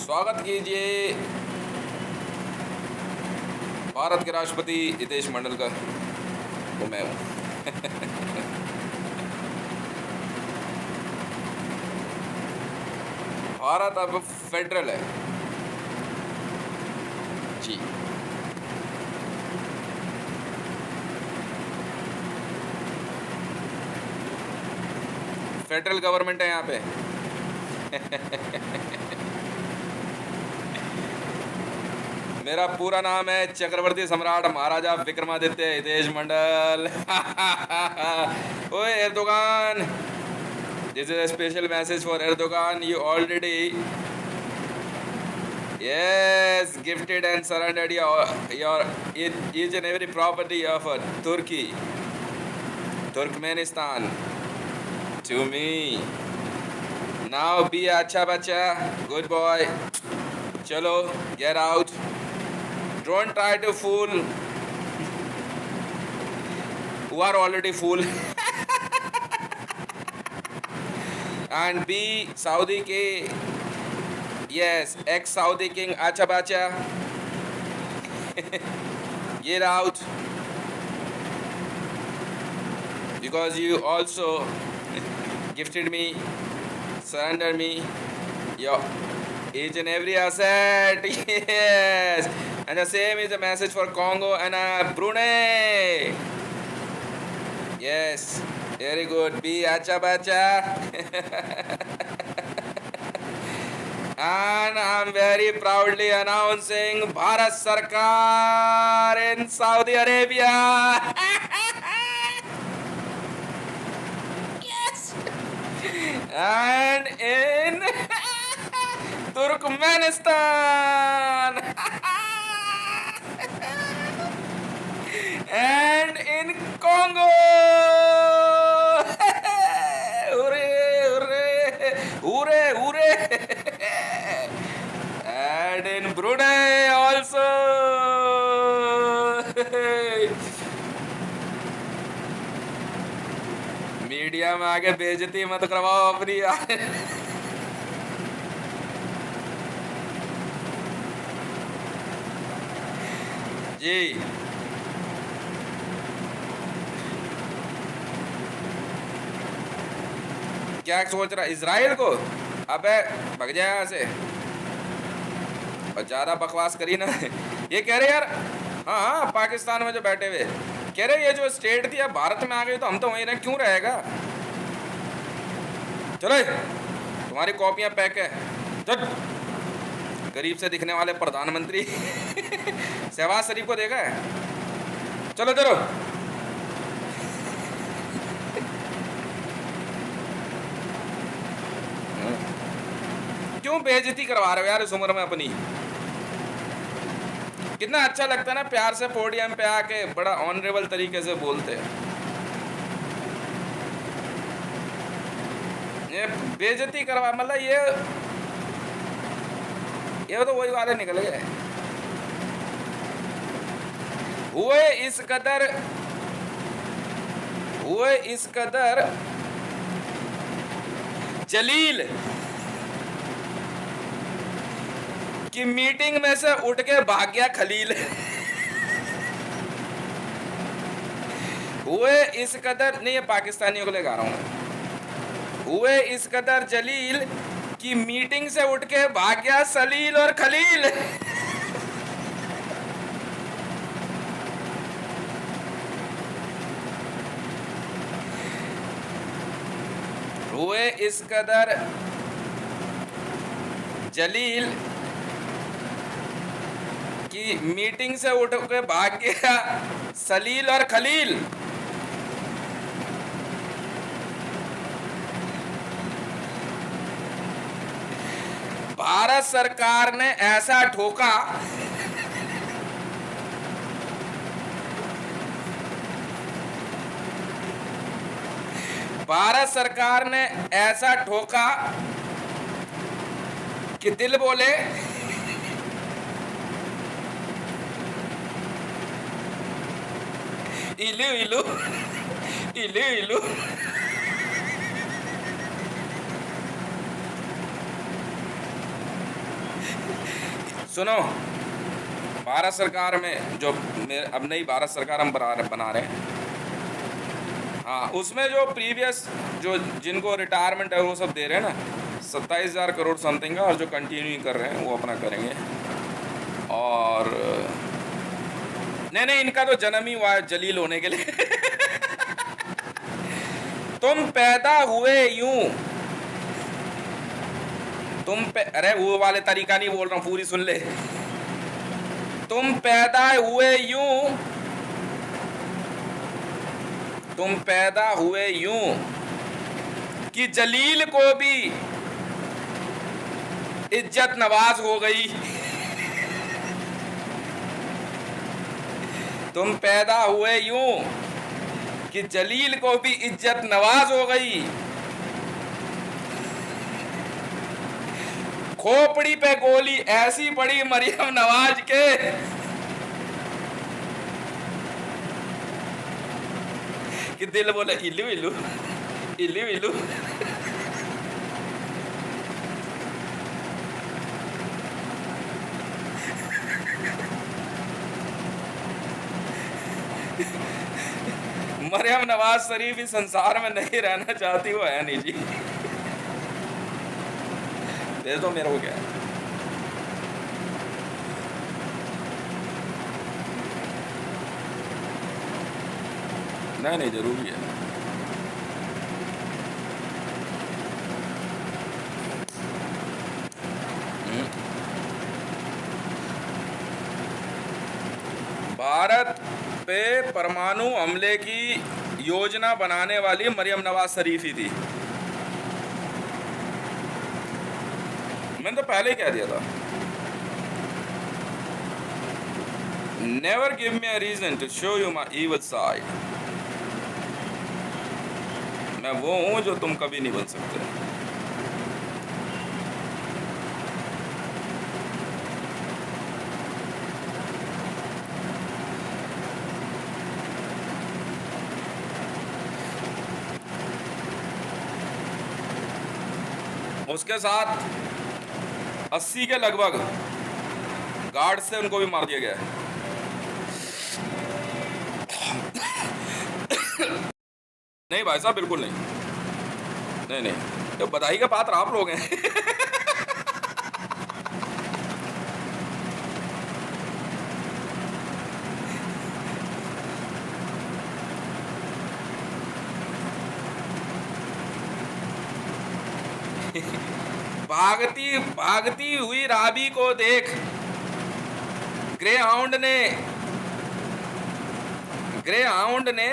स्वागत कीजिए भारत के राष्ट्रपति हितेश मंडल का। वो मैं हूँ। भारत अब फेडरल है जी। फेडरल गवर्नमेंट है यहाँ पे। मेरा पूरा नाम है चक्रवर्ती सम्राट महाराजा विक्रमादित्य हितेश मंडल। ओए Erdogan, this is a special message for Erdogan. You already yes gifted and surrendered your each and every property of Turkey, Turkmenistan to me. Now be अच्छा बच्चा, good boy. चलो, get out. Don't try to fool who are already fool. And be Saudi के yes ex Saudi king अच्छा बच्चा. Get out because you also gifted me, surrender me your each and every asset. Yes, and the same is a message for Congo and Brunei. Yes, very good. Be acha bacha. And I'm very proudly announcing Bharat Sarkar in Saudi Arabia. Yes. And in Turkmenistan. And in Congo. Hooray, hooray, hooray, hooray. And in Brunei also. Media में आगे बेइज्जती मत करवाओ अपनी। जी क्या सोच रहा Israel को? अबे भग जाए यहाँ से और ज्यादा बकवास करी ना। ये कह रहे यार, हाँ हाँ पाकिस्तान में जो बैठे हुए कह रहे ये जो स्टेट थी अब भारत में आ गई तो हम तो वहीं रहे, क्यों रहेगा? चलो तुम्हारी कॉपियां पैक है। चल गरीब से दिखने वाले प्रधानमंत्री। शहबाज शरीफ को देखा है? चलो चलो क्यों बेइज्जती करवा रहे हो यार इस उम्र में अपनी? कितना अच्छा लगता है ना प्यार से पोडियम पे आके बड़ा ऑनरेबल तरीके से बोलते हैं। ये बेइज्जती करवा मतलब ये तो वही वाले निकल गए हुए इस कदर जलील कि मीटिंग में से उठ के भाग गया खलील। हुए इस कदर नहीं, ये पाकिस्तानियों को ले गा रहा हूं। हुए इस कदर जलील कि मीटिंग से उठ के भाग गया सलील और खलील। हुए इस कदर जलील कि मीटिंग से उठ के भाग गया सलील और खलील। भारत सरकार ने ऐसा ठोका कि दिल बोले इलू इलू इलू इलू। सुनो, भारत सरकार में जो अब नई भारत सरकार हम बना रहे हैं, हाँ, उसमें जो प्रीवियस जो जिनको रिटायरमेंट है वो सब दे रहे हैं ना 27,000 करोड़ समथिंग का, और जो कंटिन्यू कर रहे हैं वो अपना करेंगे। और नहीं नहीं, इनका तो जन्म ही हुआ है जलील होने के लिए। तुम पैदा हुए यूं, अरे वो वाले तरीका नहीं बोल रहा हूं, पूरी सुन ले। तुम पैदा हुए यूं, तुम पैदा हुए यूं कि जलील को भी इज्जत नवाज हो गई। तुम पैदा हुए यूं कि जलील को भी इज्जत नवाज हो गई। खोपड़ी पे गोली ऐसी पड़ी मरियम नवाज के, कि दिल बोले इल्लू इल्लू इल्लू इल्लू। मरियम नवाज शरीफ इस संसार में नहीं रहना चाहती, वो है नहीं जी। भेज दो मेरे को, क्या है। नहीं नहीं, जरूरी है। भारत पे परमाणु हमले की योजना बनाने वाली मरियम नवाज शरीफ ही थी। मैंने तो पहले ही कह दिया था। Never give me a reason to show you my evil side. मैं वो हूं जो तुम कभी नहीं बन सकते। उसके साथ 80 के लगभग गार्ड से उनको भी मार दिया गया है। नहीं भाई साहब, बिल्कुल नहीं, नहीं नहीं, तो बधाई का पात्र आप लोग हैं। भागती भागती हुई राबी को देख, ग्रे हाउंड ने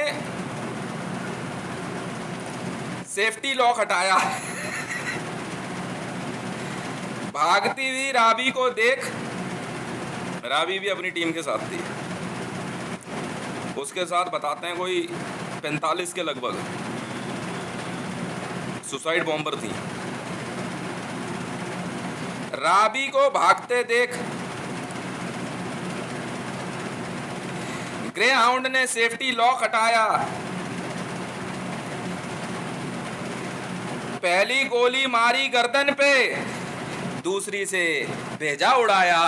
सेफ्टी लॉक हटाया। भागती हुई राबी को देख, राबी भी अपनी टीम के साथ थी। उसके साथ बताते हैं कोई 45 के लगभग सुसाइड बॉम्बर थी। राबी को भागते देख ग्रे हाउंड ने सेफ्टी लॉक हटाया। पहली गोली मारी गर्दन पे, दूसरी से भेजा उड़ाया।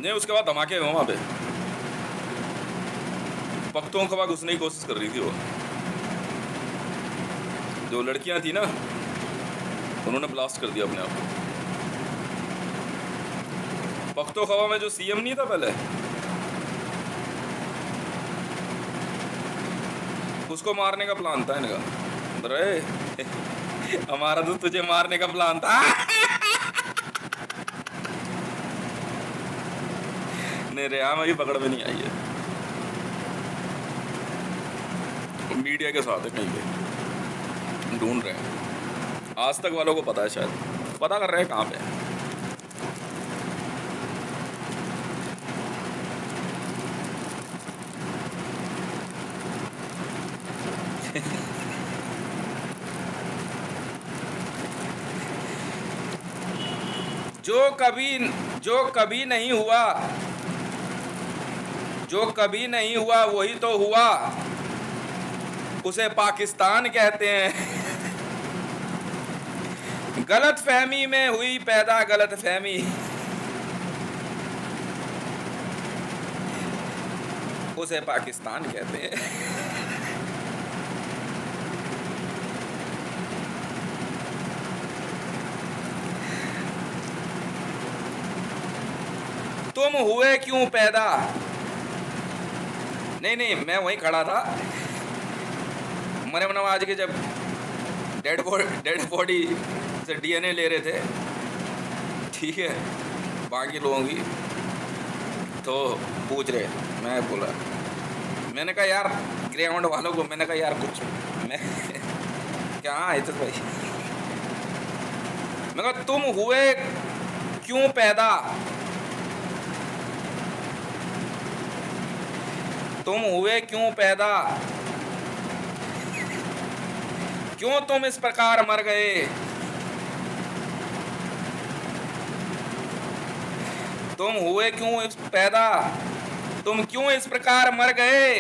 नहीं, उसके बाद धमाके हुए वहां पे। पख्तूनख्वा घुसने की कोशिश कर रही थी वो, जो लड़कियां थी ना, उन्होंने ब्लास्ट कर दिया अपने आप को। पख्तूनख्वा में जो सीएम नहीं था पहले, उसको मारने का प्लान था इनका। अरे हमारा तो तुझे मारने का प्लान था। नहीं रे, हमें भी पकड़ में नहीं आई है। मीडिया के साथ है कहीं पे, ढूंढ रहे हैं। आज तक वालों को पता है, शायद पता कर रहे हैं कहाँ पे है। जो कभी नहीं हुआ, जो कभी नहीं हुआ वही तो हुआ, उसे पाकिस्तान कहते हैं। गलत फहमी में हुई पैदा गलत फहमी, उसे पाकिस्तान कहते हैं। तुम हुए क्यों पैदा, नहीं मैं वहीं खड़ा था। मरियम नवाज के जब डेड बॉडी से डीएनए ले रहे थे, ठीक है, बाकी लोगों की, तो पूछ रहे, मैं बोला, मैंने कहा यार ग्राउंड वालों को, मैंने कहा यार कुछ मैं क्या इज्जत भाई, मैं कहा तुम हुए क्यों पैदा, तुम हुए क्यों पैदा, क्यों तुम इस प्रकार मर गए, तुम हुए क्यों इस पैदा, तुम क्यों इस प्रकार मर गए।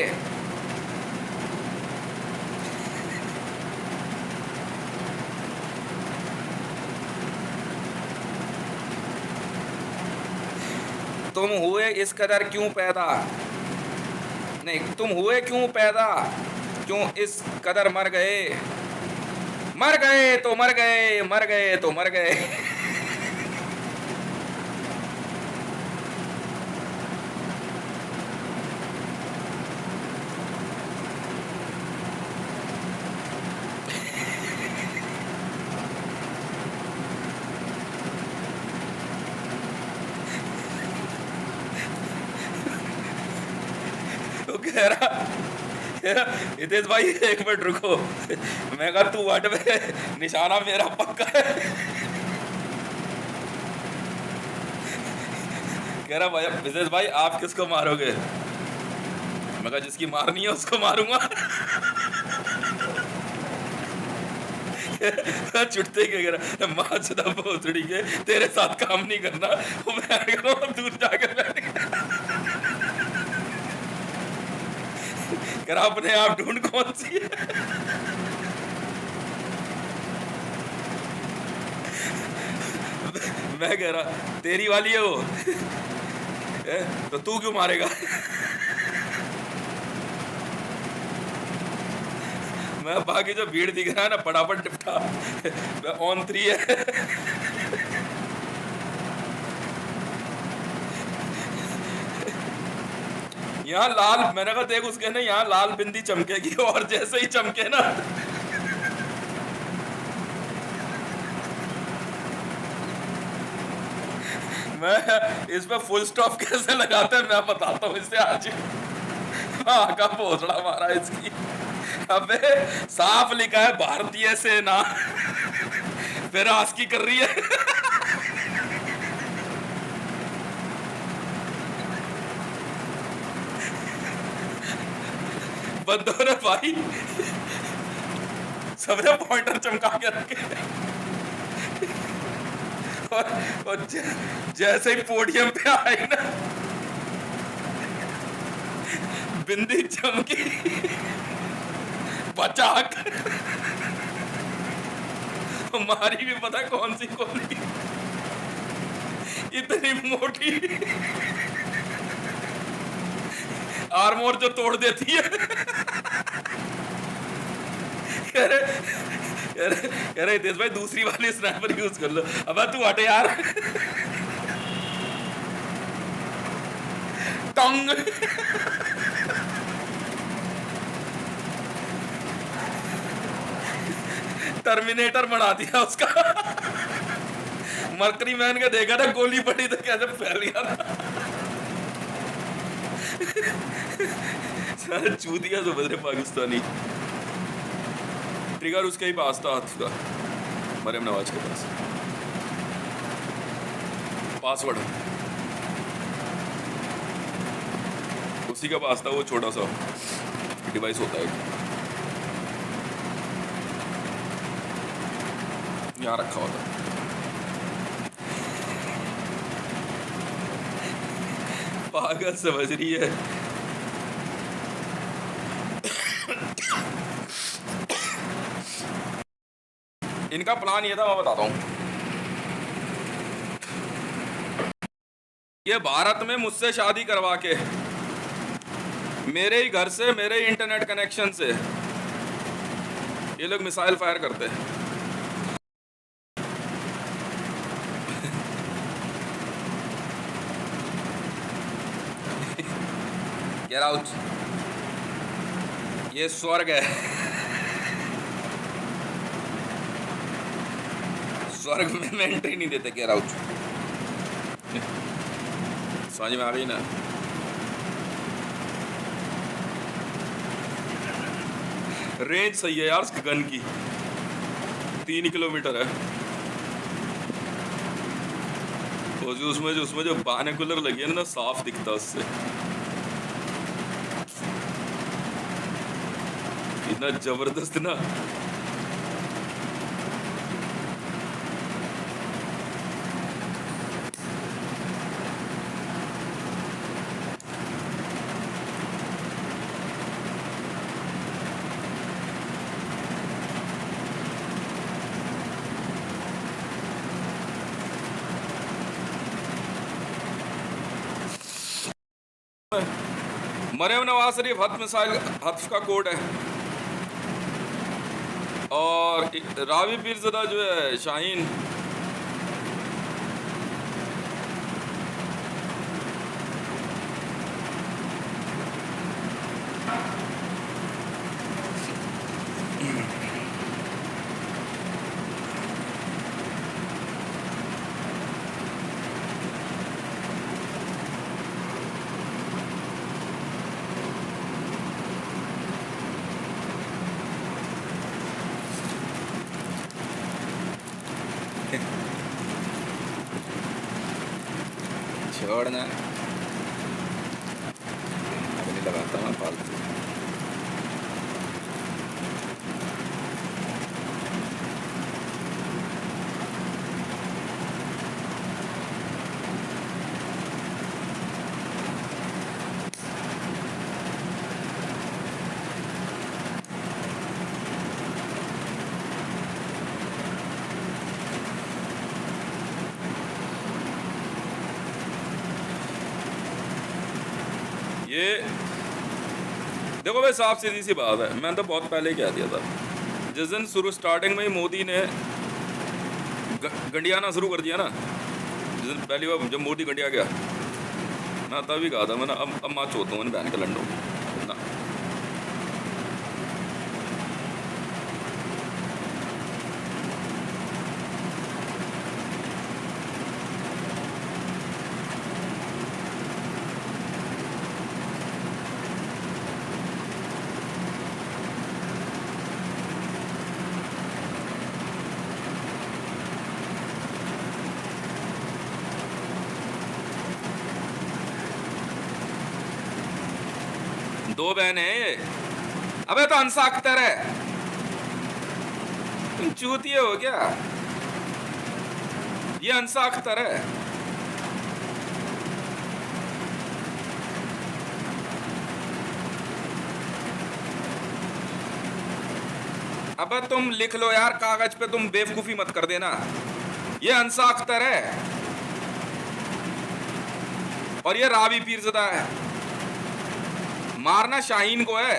तुम हुए इस कदर क्यों पैदा, नहीं, तुम हुए क्यों पैदा, क्यों इस कदर मर गए, मर गए तो मर गए, मर गए तो मर गए। तो कह रहा हितेश भाई एक मिनट रुको, मैं कहा तू हट पे, निशाना मेरा पक्का है। कह रहा भाई हितेश भाई आप किसको मारोगे, मैं कहा जिसकी मारनी है उसको मारूंगा। छुटते के कह रहा माँ चुदा भोसड़ी के, तेरे साथ काम नहीं करना, वो मैं दूर जाकर बैठ गया। अपने आप ढूंढ कौन सी है। मैं कह रहा तेरी वाली है वो, तो तू क्यों मारेगा। मैं बाकी जो भीड़ दिख रहा है ना फटाफट निपटा, मैं ऑन 3 है। यहाँ लाल, मैंने कहा देख उसके ना यहाँ लाल बिंदी चमकेगी, और जैसे ही चमके ना मैं इस पे फुल स्टॉप कैसे लगाते हैं मैं बताता हूँ इससे आज। हाँ का भोसड़ा मारा इसकी, अबे साफ लिखा है भारतीय सेना, फिर आस्की कर रही है। बंदों ने भाई सबने पॉइंटर चमका के रखे, और जैसे ही पोडियम पे आई ना बिंदी चमकी, बचाक हमारी भी पता कौन सी गोली, इतनी मोटी आर्मोर जो तोड़ देती है। कह रहे देश भाई दूसरी वाली स्नाइपर यूज कर लो। अब तू हटे यार, टंग टर्मिनेटर बना दिया उसका। मरकरी मैन का देखा था गोली पड़ी तो कैसे फैल गया था। सारे चूतिया तो बदले पाकिस्तानी। ट्रिगर उसके ही पास था हाथ का, मरियम नवाज के पास। पासवर्ड उसी का पास था, वो छोटा सा डिवाइस होता है यहाँ रखा होता। पागल समझ रही है। इनका प्लान ये था, मैं बताता हूँ। ये भारत में मुझसे शादी करवा के मेरे ही घर से, मेरे ही इंटरनेट कनेक्शन से ये लोग मिसाइल फायर करते हैं। गेट आउट, ये स्वर्ग है। स्वर्ग में एंट्री नहीं देते। Get out. समझ में आ गई ना? रेंज सही है यार गन की, 3 किलोमीटर है। तो जो उसमें जो बायनोकुलर लगी है ना, साफ दिखता उससे। इतना जबरदस्त ना। मरियम नवाज शरीफ हत्फ का कोड है। और रावी पीरज़दा जो है शाहीन, छोड़ना अभी लगाता हूँ फालतू। ये देखो भाई साहब, सीधी सी बात है, मैंने तो बहुत पहले ही कह दिया था। जिस दिन स्टार्टिंग में ही मोदी ने गंडियाना शुरू कर दिया ना, जिस दिन पहली बार जब मोदी गंडिया गया, मैं तभी कहा था, मैंने अब मैं चोता हूँ बहन के लंडो ना। दो बहन है ये। अबे तो अंसा अख्तर है, तुम चूतिए हो क्या? ये अंसा अख्तर है। अबे तुम लिख लो यार कागज पे, तुम बेवकूफी मत कर देना। ये अंसा अख्तर है और ये रावी पीरज़दा है। मारना शाहीन को है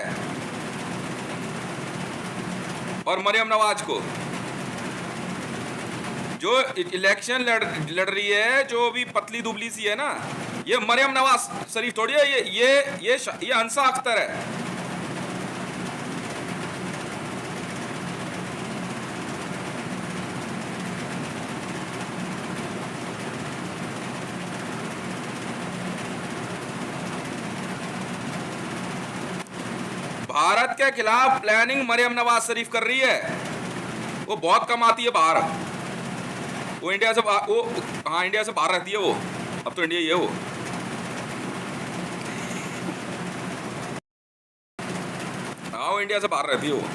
और मरियम नवाज को, जो इलेक्शन लड़ रही है, जो भी पतली दुबली सी है ना, ये मरियम नवाज शरीफ थोड़ी है, ये अंसा अख्तर है। भारत के खिलाफ प्लानिंग मरियम नवाज शरीफ कर रही है। वो बहुत कम आती है बाहर, वो इंडिया से वो, हाँ इंडिया से बाहर रहती है वो। अब तो इंडिया ही है वो। हाँ वो इंडिया से बाहर रहती है वो।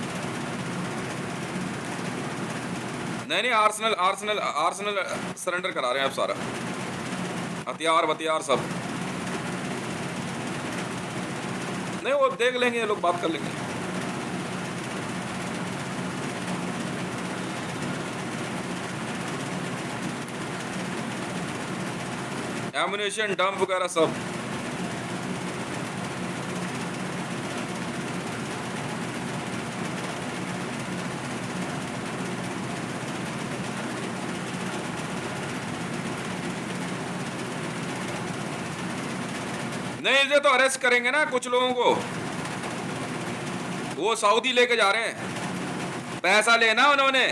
नहीं आर्सेनल सरेंडर करा रहे हैं अब सारा, हथियार वथियार सब। नहीं वो देख लेंगे, ये लोग बात कर लेंगे। एमुनेशन डंप वगैरह सब। नहीं इसे तो अरेस्ट करेंगे ना कुछ लोगों को, वो सऊदी लेके जा रहे हैं, पैसा लेना उन्होंने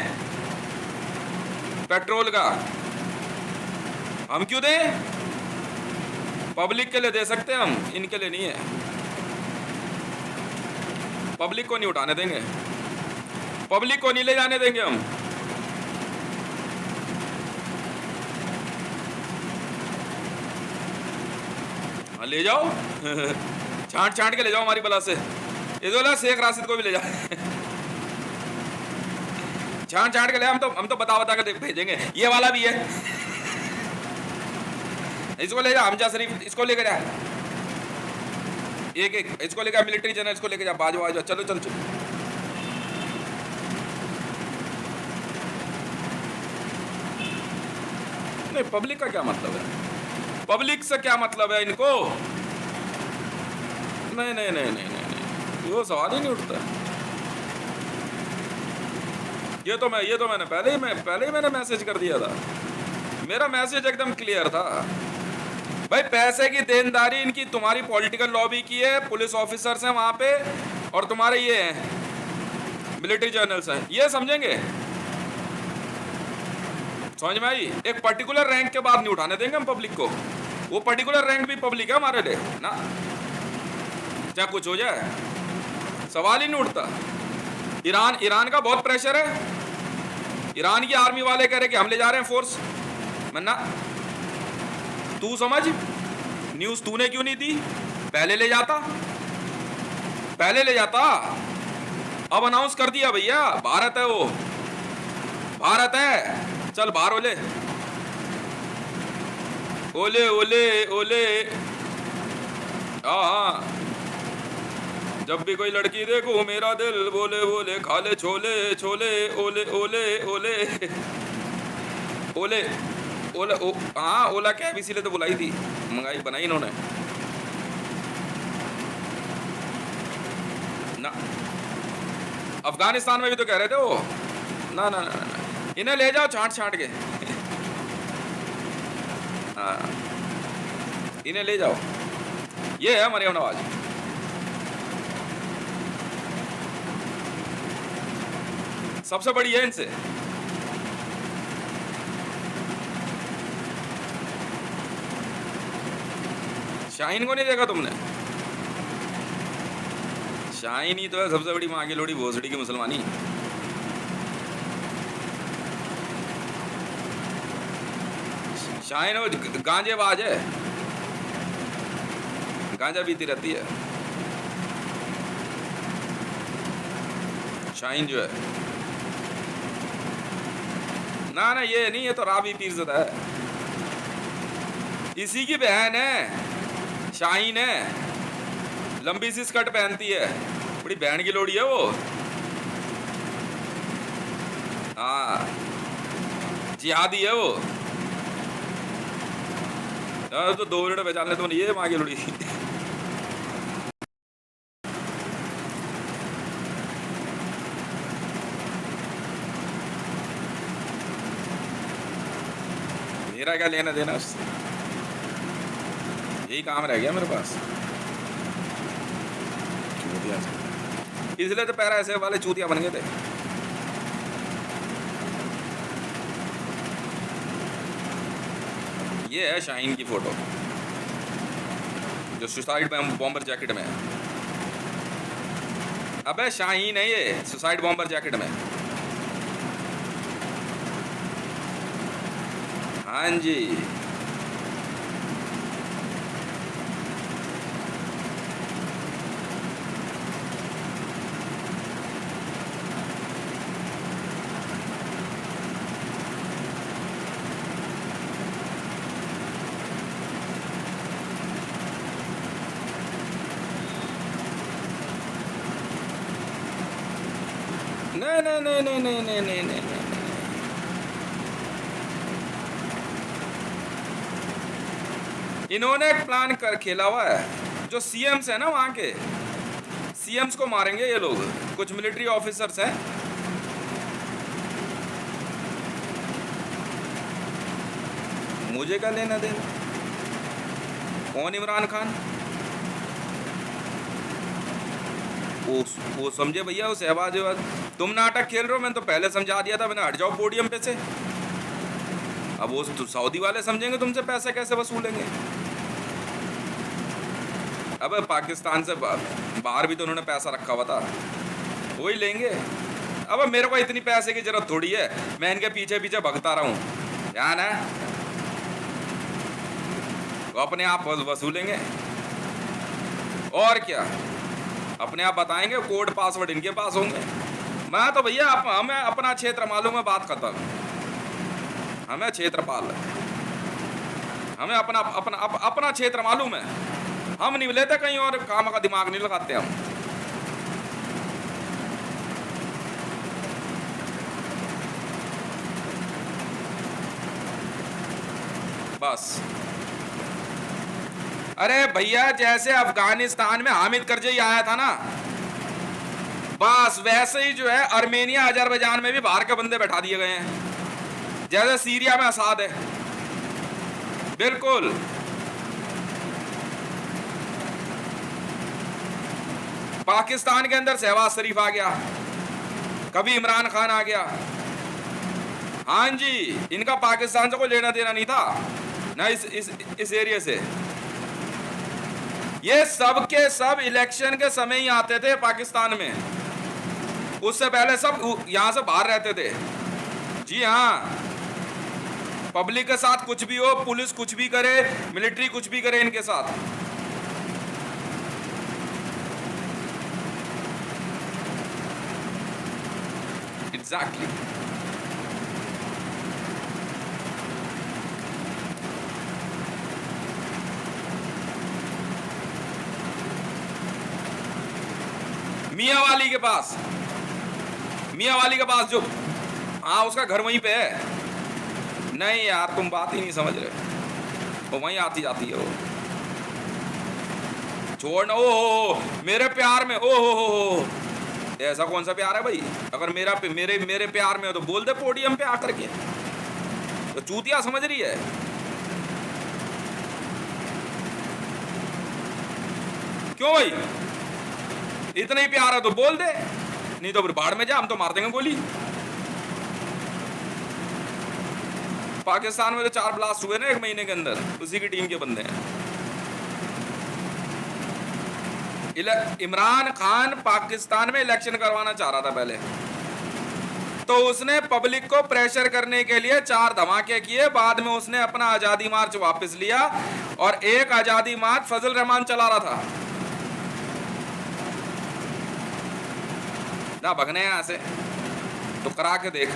पेट्रोल का, हम क्यों दें? पब्लिक के लिए दे सकते हैं हम, इनके लिए नहीं है। पब्लिक को नहीं उठाने देंगे, पब्लिक को नहीं ले जाने देंगे हम। हाँ ले जाओ छांट छांट के ले जाओ हमारी बला से, ये बोला शेख राशिद को भी ले जाओ छांट छांट के ले, हम तो बता के भेजेंगे। ये वाला भी है, इसको ले जा, हमजा शरीफ इसको लेके जा, एक एक इसको लेकर, मिलिट्री जनरल इसको लेके जा, बाजो बाजो, चलो चलो चलो। नहीं पब्लिक का क्या मतलब है, पब्लिक से क्या मतलब है इनको? नहीं नहीं नहीं नहीं नहीं, नहीं। वो सवाल ही नहीं उठता। ये तो मैंने पहले ही मैंने मैसेज कर दिया था, मेरा मैसेज एकदम क्लियर था भाई। पैसे की देनदारी इनकी, तुम्हारी पॉलिटिकल लॉबी की है, पुलिस ऑफिसर्स हैं वहां पे, और तुम्हारे ये हैं मिलिट्री जर्नल्स हैं, ये समझेंगे? समझ में आई? एक पर्टिकुलर रैंक के बाद नहीं उठाने देंगे हम पब्लिक को, वो पर्टिकुलर रैंक भी पब्लिक है हमारे लिए ना, चाहे कुछ हो जाए सवाल ही नहीं उठता। ईरान का बहुत प्रेशर है, ईरान की आर्मी वाले कह रहे कि हम ले जा रहे हैं फोर्स, मन्ना तू समझ, न्यूज तूने क्यों नहीं दी? पहले ले जाता, पहले ले जाता। अब अनाउंस कर दिया भैया, भारत है वो, भारत है, चल बाहर ओले ओले ओले ओले। हाँ जब भी कोई लड़की देखो मेरा दिल बोले बोले, खा ले छोले छोले, ओले ओले ओले ओले ओला ओ, हाँ ओला कैब इसीलिए तो बुलाई थी, मंगाई बनाई इन्होंने ना। अफगानिस्तान में भी तो कह रहे थे वो, ना ना ना, ना। इन्हें ले जाओ छांट छांट के हाँ इन्हें ले जाओ। ये है मरियम नवाज, सबसे बड़ी है इनसे। शाहीन को नहीं देखा तुमने? शाहीन ही तो है सबसे बड़ी माँ की लोड़ी, भोसड़ी की मुसलमानी। शाहीन वो गांजेबाज है, गांजा पीती रहती है शाहीन जो है। ना ना ये नहीं, ये तो राबी पीरज़दा है, इसी की बहन है शाहीन है, लंबी सी स्कर्ट पहनती है, बड़ी बहन की लोड़ी है वो। हाँ जिहादी है वो। तो 2 मिनट पहचान ले तो ये माँ की लोड़ी मेरा क्या लेना देना उससे, यही काम रह गया मेरे पास। इसलिए तो पैरा ऐसे वाले चूतिया बन गए थे। ये है शाहीन की फोटो जो सुसाइड बॉम्बर जैकेट में है। अबे शाहीन है ये सुसाइड बॉम्बर जैकेट में। हाँ जी नहीं नहीं नहीं नहीं नहीं नहीं नहीं नहीं नहीं। इन्होंने एक प्लान कर खेला हुआ है। जो सीएम्स है ना वहां के, सीएम्स को मारेंगे ये लोग, कुछ मिलिट्री ऑफिसर्स हैं। मुझे क्या लेना देना, कौन इमरान खान? वो समझे भैया, वो शहबाज वेबाज। तुम नाटक खेल रहे हो, मैंने तो पहले समझा दिया था, मैंने हट जाओ पोडियम पे से। अब वो तो सऊदी वाले समझेंगे तुमसे पैसे कैसे वसूलेंगे। अब पाकिस्तान से बाहर भी तो उन्होंने पैसा रखा हुआ था, वही लेंगे। अब मेरे को इतनी पैसे की जरूरत थोड़ी है, मैं इनके पीछे पीछे भगता रहूं, क्या ना, वो अपने आप वसूलेंगे और क्या, अपने आप बताएंगे, कोड पासवर्ड इनके पास होंगे। मैं तो भैया हमें अपना क्षेत्र मालूम है, बात खत्म। हमें क्षेत्रपाल, हमें अपना अपना अपना क्षेत्र मालूम है, हम नहीं लेते कहीं और काम का दिमाग नहीं लगाते हम। बस अरे भैया, जैसे अफगानिस्तान में हामिद करजई आया था ना, बस वैसे ही जो है अर्मेनिया अजरबैजान में भी बाहर के बंदे बैठा दिए गए हैं, जैसे सीरिया में असाद है। बिल्कुल पाकिस्तान के अंदर शहबाज शरीफ आ गया, कभी इमरान खान आ गया। हाँ जी, इनका पाकिस्तान से कोई लेना देना नहीं था ना, इस एरिया से। ये सब के सब इलेक्शन के समय ही आते थे पाकिस्तान में, उससे पहले सब यहां से बाहर रहते थे। जी हाँ, पब्लिक के साथ कुछ भी हो, पुलिस कुछ भी करे, मिलिट्री कुछ भी करे इनके साथ। एग्जैक्टली। मियाँ वाली के पास, मियाँ वाली के पास जो, हाँ उसका घर वहीं पे है। नहीं यार, तुम बात ही नहीं समझ रहे, वो वहीं आती जाती है वो। छोड़ना, ओ मेरे प्यार में, ओ हो, ऐसा कौन सा प्यार है भाई? अगर मेरे प्यार में हो तो बोल दे पोडियम पे आकर के, तो चूतिया समझ रही है। क्यों भाई, इतना ही प्यार है तो बोल दे, नहीं तो फिर बाढ़ में जा, हम तो मार देंगे गोली। पाकिस्तान में तो 4 ब्लास्ट हुए ना 1 महीने के अंदर, उसी की टीम के बंदे हैं। इमरान खान पाकिस्तान में इलेक्शन करवाना चाह रहा था पहले, तो उसने पब्लिक को प्रेशर करने के लिए 4 धमाके किए। बाद में उसने अपना आजादी मार्च वापस लिया, और एक आजादी मार्च फजल रहमान चला रहा था ना, भगने यहां से तो करा के देख।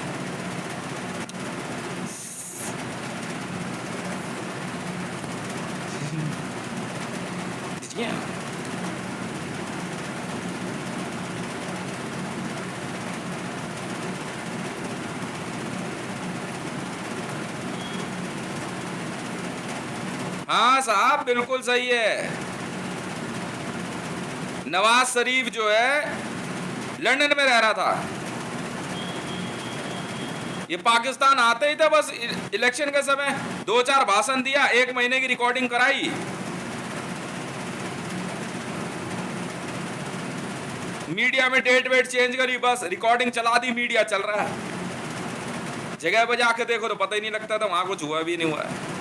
हाँ साहब, बिल्कुल सही है। नवाज शरीफ जो है लंदन में रह रहा था, ये पाकिस्तान आते ही थे बस इलेक्शन के समय 2-4 भाषण दिया, 1 महीने की रिकॉर्डिंग कराई, मीडिया में डेट वेट चेंज करी, बस रिकॉर्डिंग चला दी, मीडिया चल रहा है। जगह पे जाके देखो तो पता ही नहीं लगता था वहां कुछ हुआ भी नहीं हुआ है।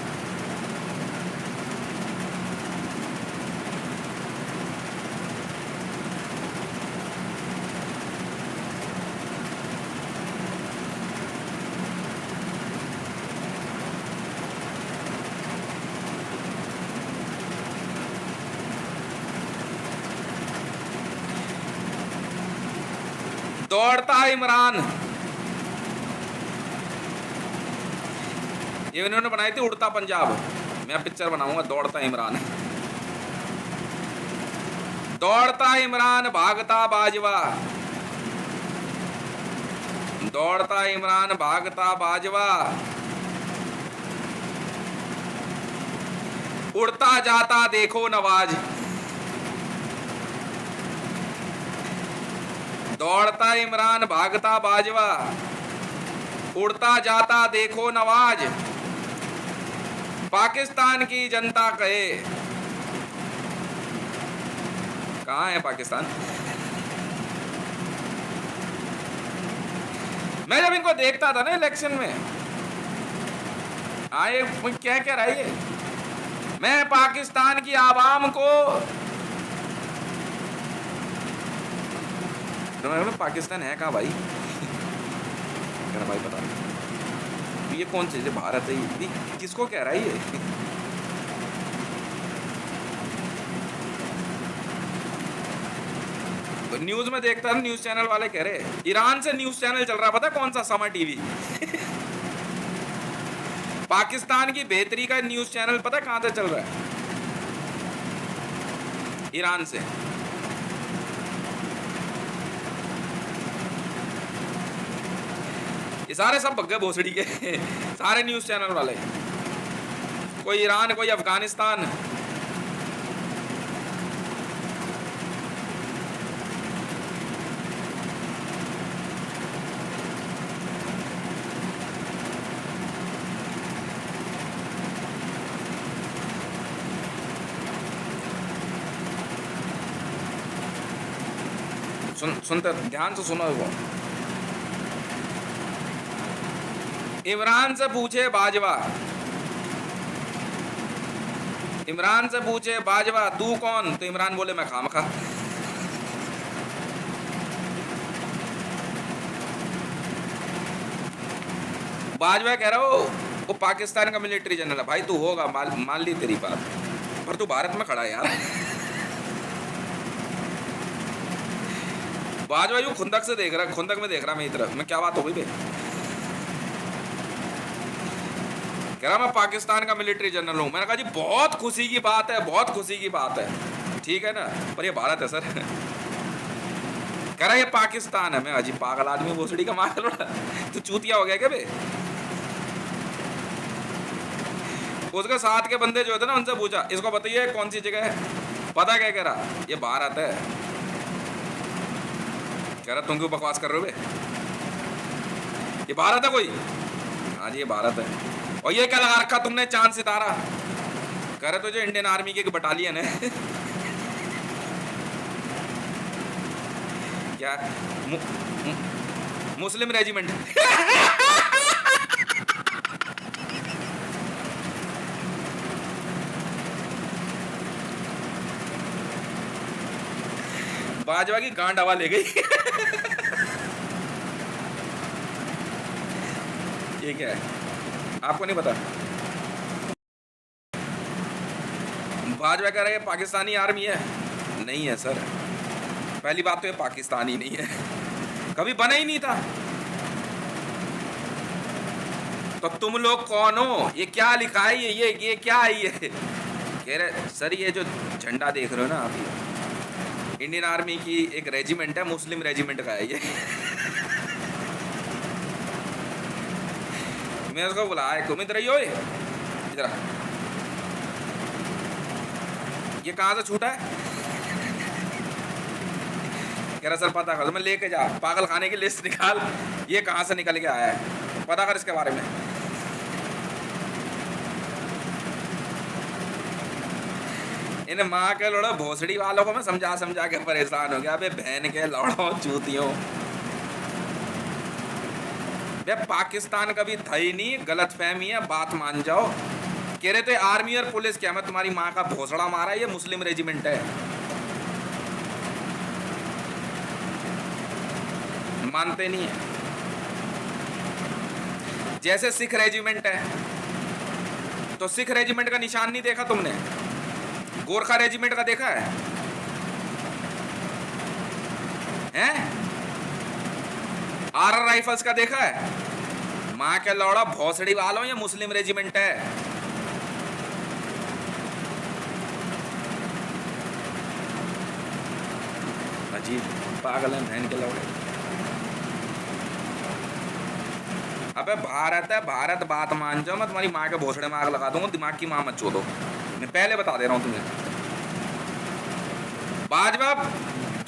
दौड़ता इमरान, ये इन्होंने बनाई थी उड़ता पंजाब, मैं पिक्चर बनाऊंगा दौड़ता इमरान। दौड़ता इमरान भागता बाजवा, दौड़ता इमरान भागता बाजवा, उड़ता जाता देखो नवाज। दौड़ता इमरान भागता बाजवा, उड़ता जाता देखो नवाज। पाकिस्तान की जनता कहे, कहाँ है पाकिस्तान? मैं जब इनको देखता था ना इलेक्शन में, आए क्या कह रहा है ये, मैं पाकिस्तान की आवाम को, तो पाकिस्तान है कहाँ भाई? भाई पता नहीं ये कौन चीज है, भारत है ये, किसको कह रहा है ये? तो न्यूज में देखता था, न्यूज चैनल वाले कह रहे ईरान से न्यूज चैनल चल रहा, पता कौन सा? Summer TV. पाकिस्तान की बेहतरी का न्यूज चैनल पता कहां से चल रहा है? ईरान से। ये सारे सब भग्गे भोसड़ी के सारे न्यूज चैनल वाले, कोई ईरान, कोई अफगानिस्तान। सुनते ध्यान से सुनो। वो इमरान से पूछे बाजवा, इमरान से पूछे बाजवा तू कौन? तो इमरान बोले मैं खामखा। बाजवा कह रहा हो वो पाकिस्तान का मिलिट्री जनरल है। भाई तू होगा, मान ली तेरी बात, पर तू भारत में खड़ा है यार। बाजवा यूं खुंदक से देख रहा, खुंदक में देख रहा मेरी तरफ। मैं क्या बात हो गई बे? कह रहा मैं पाकिस्तान का मिलिट्री जनरल हूं। मैंने कहा जी बहुत खुशी की बात है, बहुत खुशी की बात है, ठीक है ना, पर ये भारत है सर। कह रहा ये पाकिस्तान है। मैं अजी पागल आदमी, भोसड़ी का मार लो, तू चूतिया हो गया क्या बे? उसके साथ के बंदे जो थे ना, उनसे पूछा इसको बताइए कौन सी जगह है? पता क्या कह रहा? ये भारत है। कह रहा तुम क्यों बकवास कर रहे हो बे? ये भारत है कोई? हाँ जी ये भारत है। और ये क्या लगा रखा तुमने चांद सितारा? कह रहे तो जो इंडियन आर्मी की एक बटालियन है। क्या मुस्लिम रेजिमेंट? बाजवा की गांड हवा ले गई। ये क्या है आपको नहीं पता? बाजवा कह रहे हैं पाकिस्तानी आर्मी है। नहीं है सर, पहली बात तो ये पाकिस्तानी नहीं है, कभी बना ही नहीं था। तो तुम लोग कौन हो? ये क्या लिखा है? ये क्या है ये? कह रहे सर ये जो झंडा देख रहे हो ना आप, इंडियन आर्मी की एक रेजिमेंट है, मुस्लिम रेजिमेंट का है ये। मैं उसको बुलाया, तुम इधर ही हो, इधर ये कहाँ से छूटा है? कह रहा सर पता कर। तो मैं लेके जा, पागल खाने की लिस्ट निकाल, ये कहाँ से निकल के आया है, पता कर इसके बारे में। इन माँ के लोड़ो भोसड़ी वालों को मैं समझा समझा के परेशान हो गया। अबे बहन के लौड़ो चूतियों, पाकिस्तान कभी था ही नहीं, गलत फहमी है, बात मान जाओ। कह रहे थे आर्मी और पुलिस क्या, मैं तुम्हारी माँ का भोसड़ा मारा, ये मुस्लिम रेजिमेंट है। मानते नहीं है। जैसे सिख रेजिमेंट है, तो सिख रेजिमेंट का निशान नहीं देखा तुमने? गोरखा रेजिमेंट का देखा है? आर राइफल्स का देखा है? माँ के लौड़ा भोसड़ी वालों, ये मुस्लिम रेजिमेंट है। अजीब पागल है बहन के लौड़े। अबे भारत है भारत, बात मान जाओ, मैं तुम्हारी माँ के भोसड़े में आग लगा दूंगा, दिमाग की माँ मत चोदो, मैं पहले बता दे रहा हूँ तुम्हें। बाजवा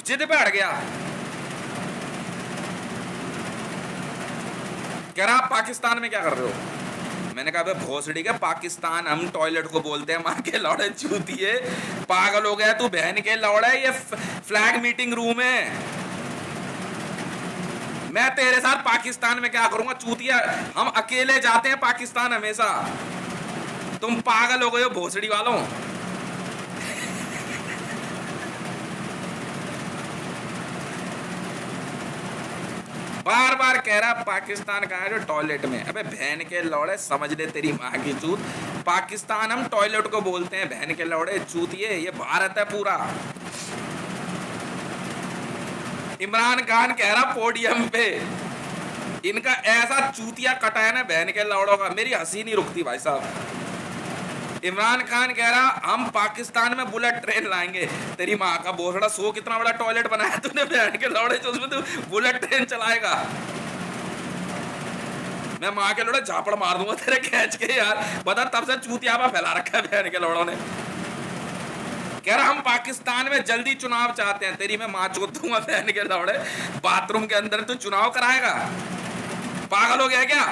जिद पे अड़ गया, कह रहा आप पाकिस्तान में क्या कर रहे हो। मैंने कहा भोसड़ी के पाकिस्तान हम टॉयलेट को बोलते हैं, माँ के लौड़े चूतिए, पागल हो गया तू, बहन के लौड़े, ये फ्लैग मीटिंग रूम है, मैं तेरे साथ पाकिस्तान में क्या करूंगा चूतिया, हम अकेले जाते हैं पाकिस्तान हमेशा, तुम पागल हो गए हो भोसड़ी वालों। बार बार कह रहा पाकिस्तान कहाँ है, जो टॉयलेट में। अबे बहन के लौड़े, समझ ले तेरी माँ की चूत, पाकिस्तान हम टॉयलेट को बोलते हैं, बहन के लौड़े चूतिए, ये भारत है पूरा। इमरान खान कह रहा पोडियम पे, इनका ऐसा चूतिया कटा है ना बहन के लौड़ों का, मेरी हंसी नहीं रुकती भाई साहब। इमरान खान कह रहा हम पाकिस्तान में बुलेट ट्रेन लाएंगे, तेरी माँ का भोसड़ा, सो कितना बड़ा टॉयलेट बनाया तूने बहन के लौड़े, जो उसमें तू बुलेट ट्रेन चलाएगा, मैं माँ के लौड़े झापड़ मार दूंगा तेरे खींच के यार, बता तब से चूतियापा फैला रखा है बहन के लौड़ों ने। कह रहा हम पाकिस्तान में जल्दी चुनाव चाहते हैं, तेरी मैं माँ चोद दूंगा बहन के लौड़े, बाथरूम के अंदर तू चुनाव कराएगा, पागल हो गया क्या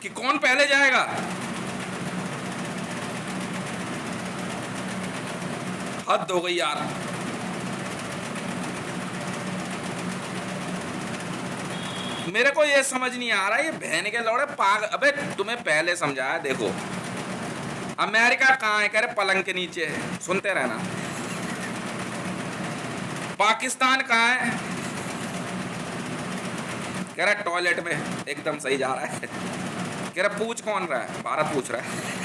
कि कौन पहले जाएगा। हद हो गई यार। मेरे को ये समझ नहीं आ रहा, ये बहन के लौड़े पागल। अबे तुम्हें पहले समझाया, देखो अमेरिका कहाँ है, कह रहे पलंग के नीचे है, सुनते रहना। पाकिस्तान कहाँ है, कह रहा टॉयलेट में, एकदम सही जा रहा है। कह रहा पूछ कौन रहा है, भारत पूछ रहा है।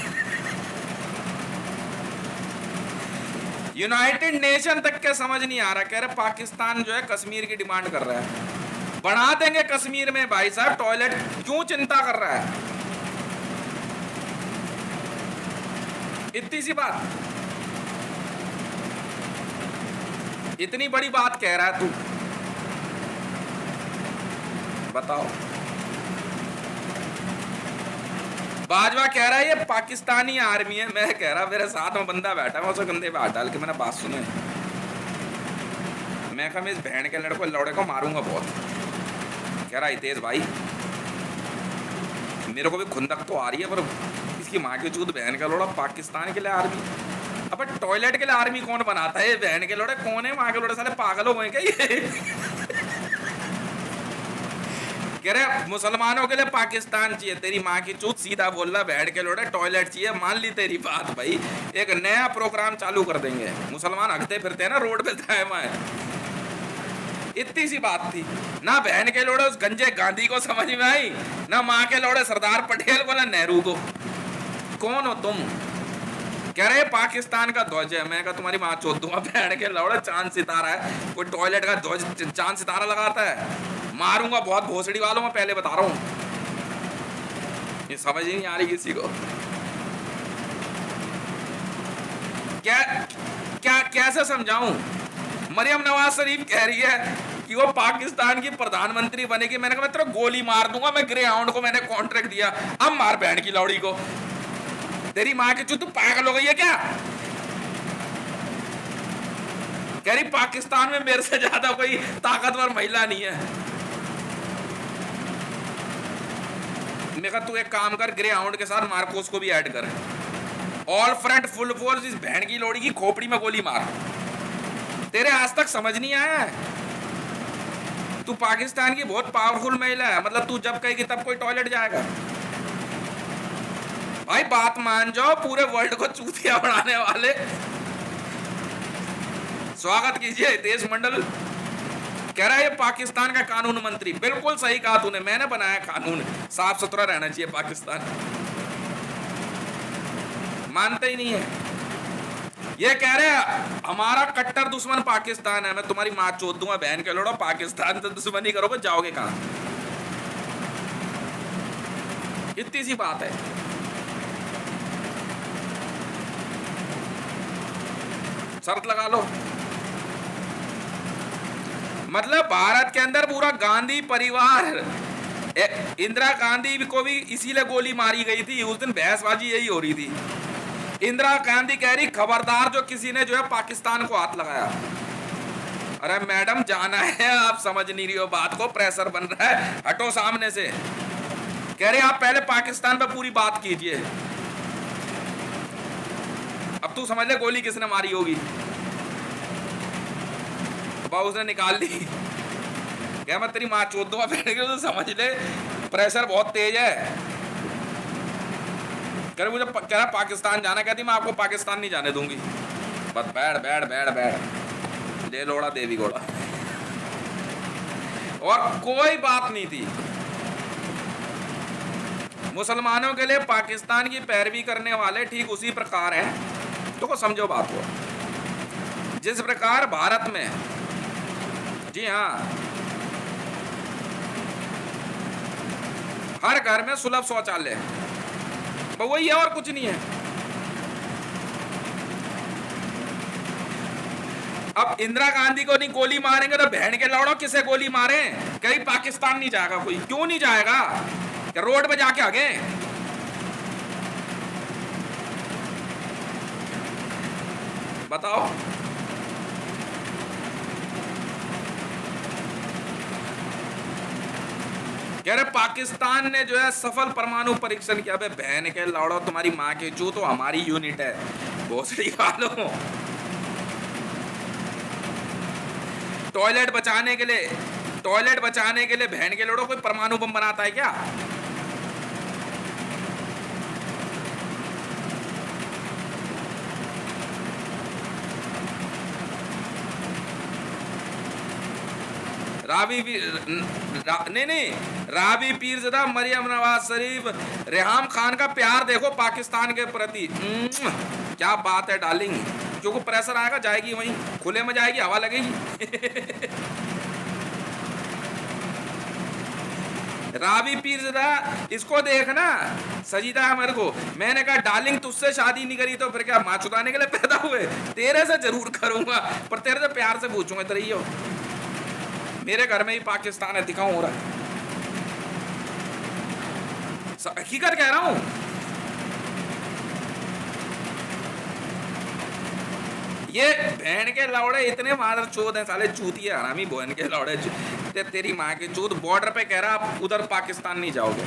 यूनाइटेड नेशन तक के समझ नहीं आ रहा, कह रहे पाकिस्तान जो है कश्मीर की डिमांड कर रहा है, बना देंगे कश्मीर में भाई साहब टॉयलेट, क्यों चिंता कर रहा है। इतनी सी बात, इतनी बड़ी बात कह रहा है तू, बताओ। बाजवा कह रहा है ये पाकिस्तानी आर्मी है, मैं कह रहा मेरे साथ में बंदा बैठा है, उसे कंधे पे हाथ डाल के मैंने बात सुनी, मैं कहा मैं इस बहन के लड़को लौड़े को मारूंगा बहुत। कह रहा हितेश भाई मेरे को भी खुंदक तो आ रही है, पर इसकी माँ की चूत बहन का लोड़ा, पाकिस्तान के लिए आर्मी, अब टॉयलेट के लिए आर्मी कौन बनाता है, बहन के लोड़े कौन है, माँ के लोड़े साले पागल हो गए क्या ये। कह रहे मुसलमानों के लिए पाकिस्तान चाहिए, तेरी माँ की चूत, सीधा बोल रहा बहन के लोड़े टॉयलेट चाहिए, मान ली तेरी बात भाई, एक नया प्रोग्राम चालू कर देंगे, मुसलमान हगते फिरते हैं ना रोड पे दाएं बाएं। इतनी सी बात थी ना, बहन के लोड़े उस गंजे गांधी को समझ में आई, ना माँ के लोड़े सरदार पटेल को, ना नेहरू को। कौन हो तुम। कह रहे पाकिस्तान का ध्वज है, मैं कहा तुम्हारी माँ चोद दूंगा बहन के लौड़े, चांद सितारा है, कोई टॉयलेट का ध्वज चांद सितारा लगाता है, मारूंगा बहुत भोसड़ी वालों, मैं पहले बता रहा हूं। ये समझ ही नहीं आ रही किसी को, क्या क्या कैसे समझाऊं। मरियम नवाज शरीफ कह रही है कि वो पाकिस्तान की प्रधानमंत्री बनेगी, मैंने कहा मैं तेरे गोली मार दूंगा, मैं ग्रे हाउंड को मैंने कॉन्ट्रैक्ट दिया, अब मार बहन की लौड़ी को, तेरी माँ की चूत, तू पागल हो गई है क्या। कह रही पाकिस्तान में मेरे से ज्यादा कोई ताकतवर महिला नहीं है। मैं कहा तू एक काम कर, ग्रे हाउंड के साथ मार्कोस को भी ऐड कर, ऑल फ्रंट फुल फोर्स इस बहन की लोड़ी की खोपड़ी में गोली मार। तेरे आज तक समझ नहीं आया है, तू पाकिस्तान की बहुत पावरफुल महिला है, मतलब तू जब कहेगी तब कोई टॉयलेट जाएगा। भाई बात मान जाओ, पूरे वर्ल्ड को चूतिया बनाने वाले। स्वागत कीजिए हितेश मंडल। कह रहा है ये पाकिस्तान का कानून मंत्री, बिल्कुल सही कहा तूने, मैंने बनाया कानून, साफ सुथरा रहना चाहिए पाकिस्तान। मानते ही नहीं है, ये कह रहे हैं हमारा कट्टर दुश्मन पाकिस्तान है, मैं तुम्हारी माँ चोद दूंगा बहन के लोड़ो, पाकिस्तान से दुश्मनी करोगे जाओगे कहां। इतनी सी बात है। शर्त लगा लो, मतलब भारत के अंदर पूरा गांधी परिवार इंदिरा गांधी को भी इसीलिए गोली मारी गई थी, उस दिन बहसबाजी यही हो रही थी। इंदिरा गांधी कह रही खबरदार जो किसी ने जो है पाकिस्तान को हाथ लगाया। अरे मैडम जाना है, आप समझ नहीं रही हो बात को, प्रेशर बन रहा है, हटो सामने से। कह रहे आप पहले पाकिस्तान पे पूरी बात कीजिए। अब तू समझ ले गोली किसने मारी होगी। उसने निकाल ली, क्या मैं तेरी माँ चोद दूंगा फिर, तो समझ ले प्रेशर बहुत तेज है। कह मुझे कह रहा पाकिस्तान जाना, कहती मैं आपको पाकिस्तान नहीं जाने दूंगी। बस बैठ बैठ बैठ बैठ, ले लोड़ा देवी घोड़ा। और कोई बात नहीं थी। मुसलमानों के लिए पाकिस्तान की पैरवी करने वाले ठीक उसी प्रकार हैं, तो समझो बात को, जिस प्रकार भारत में, जी हाँ, हर घर में सुलभ शौचालय, वही है और कुछ नहीं है। अब इंदिरा गांधी को नहीं गोली मारेंगे तो बहन के लौड़ो किसे गोली मारे। कहीं पाकिस्तान नहीं जाएगा कोई, क्यों नहीं जाएगा, रोड पे जाके आगे। बताओ। कह रहे पाकिस्तान ने जो है सफल परमाणु परीक्षण किया। बे बहन के लौड़ो, तुम्हारी माँ के चू, तो हमारी यूनिट है, भोसड़ी वालों। टॉयलेट बचाने के लिए बहन के लौड़ो कोई परमाणु बम बनाता है क्या। रावी पीरज़दा, मरियम नवाज शरीफ, रेहाम खान का प्यार देखो पाकिस्तान के प्रति। क्या बात है डार्लिंग, क्योंकि प्रेशर आएगा जाएगी वहीं, खुले में जाएगी, हवा लगेगी। रावी पीरज़दा, इसको देखना, सजीदा है मेरे को। मैंने कहा डार्लिंग तुझसे शादी नहीं करी तो फिर क्या माँ चुदाने के लिए पैदा हुए। तेरे से जरूर करूंगा, पर तेरे से प्यार से पूछूंगा, तेरे ही हो। मेरे घर में ही पाकिस्तान है, दिखाऊं हो रहा है, हकीकत कह रहा हूं। ये बहन के लौड़े इतने मादर चोद हैं साले, चूतिया हरामी बहन के लौड़े, तेरी माँ की चूत। बॉर्डर पे कह रहा आप उधर पाकिस्तान नहीं जाओगे।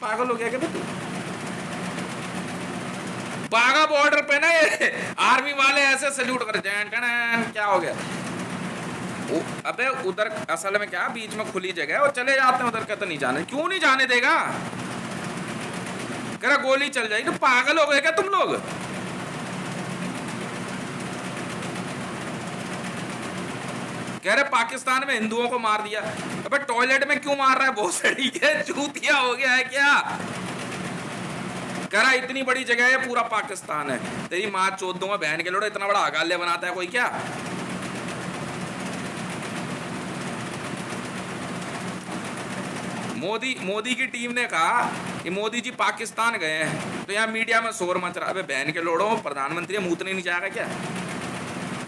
पागल हो गया क्या तू। बागा बॉर्डर पे ना ये आर्मी वाले ऐसे सल्यूट कर, क्या हो गया। अबे उधर असल में क्या बीच में खुली जगह है और चले जाते हैं उधर, कहते नहीं जाने। क्यों नहीं जाने देगा, कह रहा गोली चल जाएगी। तो पागल हो गए क्या तुम लोग। कह रहे पाकिस्तान में हिंदुओं को मार दिया। अबे टॉयलेट में क्यों मार रहा है, बहुत सड़ी के चूतिया हो गया है क्या। कह रहा इतनी बड़ी जगह है, पूरा पाकिस्तान है। तेरी माँ चोद दूंगा बहन के लोड़े, इतना बड़ा अगाल्य बनाता है कोई क्या। मोदी की टीम ने कहा कि मोदी जी पाकिस्तान गए हैं, तो यहाँ मीडिया में शोर मच रहा है। अबे बहन के लोड़ो, प्रधानमंत्री मूतने नहीं जाएगा क्या।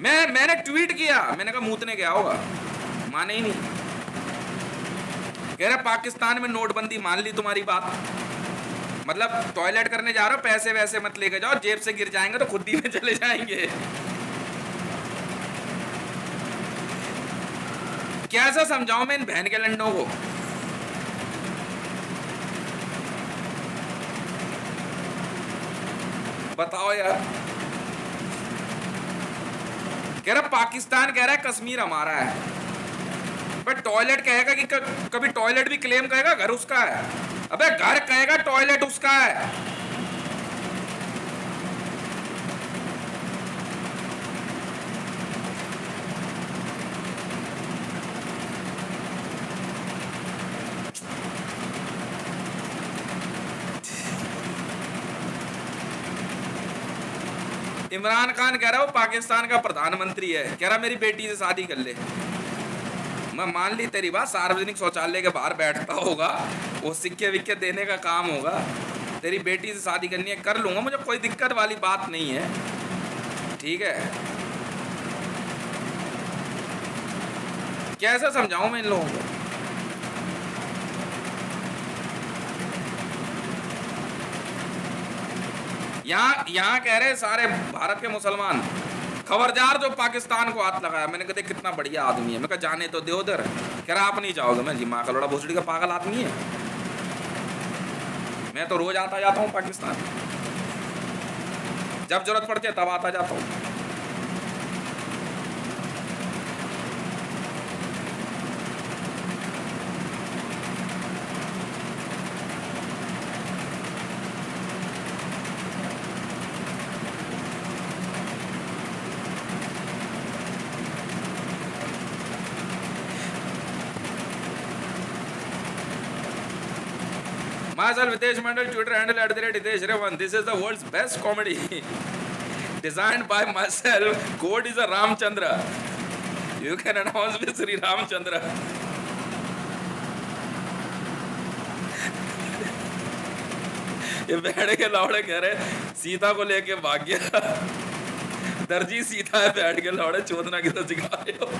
मैंने ट्वीट किया, मैंने कहा मूतने गया होगा, माने ही नहीं। कह रहे पाकिस्तान में नोटबंदी, मान ली तुम्हारी बात, मतलब टॉयलेट करने जा रहे हो, पैसे वैसे मत लेके जाओ, जेब से गिर जाएंगे तो खुद ही में चले जाएंगे। कैसे समझाऊं मैं इन बहन के लंडों को। बताओ यार। कह रहा पाकिस्तान कह रहा है कश्मीर हमारा है, बट टॉयलेट कहेगा कि कभी टॉयलेट भी क्लेम करेगा घर उसका है। अबे घर कहेगा टॉयलेट उसका है। इमरान खान कह रहा है वो पाकिस्तान का प्रधानमंत्री है, कह रहा मेरी बेटी से शादी कर ले। मैं मान ली तेरी बात, सार्वजनिक शौचालय के बाहर बैठता होगा, वो सिक्के विक्के देने का काम होगा। तेरी बेटी से शादी करनी है, कर लूंगा, मुझे कोई दिक्कत वाली बात नहीं है, ठीक है। कैसे समझाऊं मैं इन लोगों को? यहाँ कह रहे सारे भारत के मुसलमान, खबरदार जो पाकिस्तान को हाथ लगाया। मैंने कहा कितना बढ़िया आदमी है, मैं कहा जाने तो दे उधर। कह रहा आप नहीं जाओगे। मैं जी माँ का लोड़ा भोसड़ी का पागल आदमी है, मैं तो रोज आता जाता हूँ पाकिस्तान, जब जरूरत पड़ती है तब आता जाता हूँ। Myself, Hitesh Mandal, Twitter handle @Hitesh Revan. This is the world's best comedy. Designed by myself. Code is a Ramchandra. You can announce with Sri Ramchandra. ये बैठ के लौड़े कह रहे सीता को लेके भाग गया। दर्जी सीता है, बैठ के लौड़े चोदना की तो सिखा रहे हो।